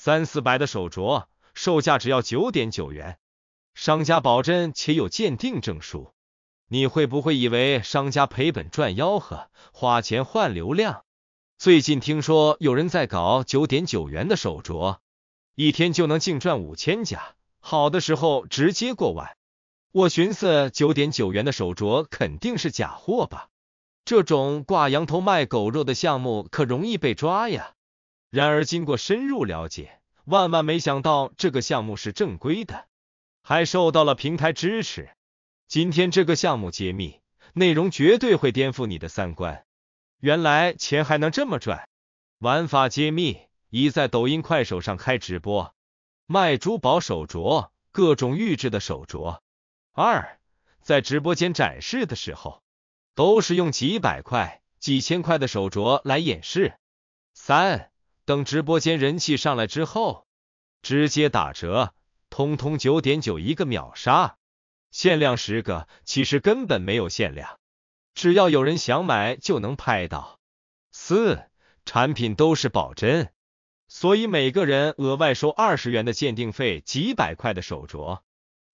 300-400的手镯，售价只要9.9元，商家保真且有鉴定证书。你会不会以为商家赔本赚吆喝，花钱换流量？最近听说有人在搞9.9元的手镯，一天就能净赚5000加，好的时候直接过万。我寻思9.9元的手镯肯定是假货吧？这种挂羊头卖狗肉的项目可容易被抓呀。然而经过深入了解，万万没想到这个项目是正规的，还受到了平台支持。今天这个项目揭秘，内容绝对会颠覆你的三观。原来钱还能这么赚。玩法揭秘：一、在抖音快手上开直播，卖珠宝手镯，各种玉制的手镯。二、在直播间展示的时候，都是用几百块、几千块的手镯来演示。三、等直播间人气上来之后，直接打折，通通9.9一个秒杀，限量10个，其实根本没有限量，只要有人想买就能拍到。四、产品都是保真，所以每个人额外收20元的鉴定费，几百块的手镯，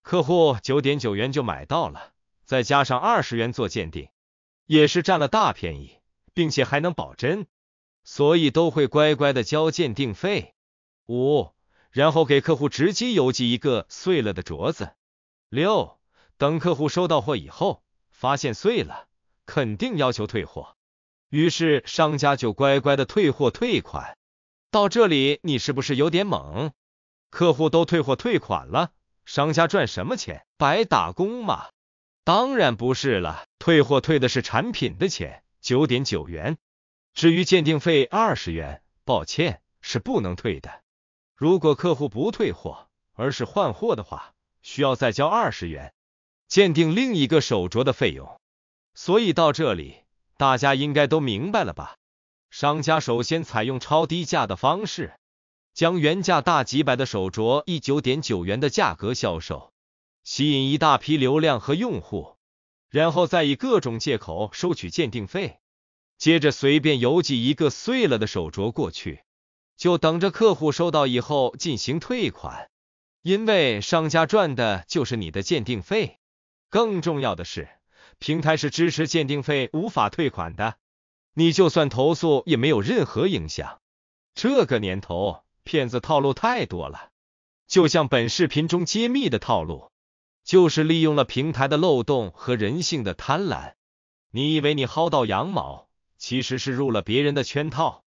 客户9.9元就买到了，再加上20元做鉴定，也是占了大便宜，并且还能保真，所以都会乖乖的交鉴定费。五、然后给客户直接邮寄一个碎了的镯子。六、等客户收到货以后，发现碎了，肯定要求退货，于是商家就乖乖的退货退款。到这里你是不是有点懵？客户都退货退款了，商家赚什么钱？白打工吗？当然不是了，退货退的是产品的钱，9.9元。至于鉴定费20元，抱歉，是不能退的。如果客户不退货，而是换货的话，需要再交20元，鉴定另一个手镯的费用。所以到这里，大家应该都明白了吧？商家首先采用超低价的方式，将原价大几百的手镯以9.9元的价格销售，吸引一大批流量和用户，然后再以各种借口收取鉴定费，接着随便邮寄一个碎了的手镯过去，就等着客户收到以后进行退款。因为商家赚的就是你的鉴定费。更重要的是，平台是支持鉴定费无法退款的，你就算投诉也没有任何影响。这个年头，骗子套路太多了，就像本视频中揭秘的套路，就是利用了平台的漏洞和人性的贪婪。你以为你薅到羊毛，其实是入了别人的圈套。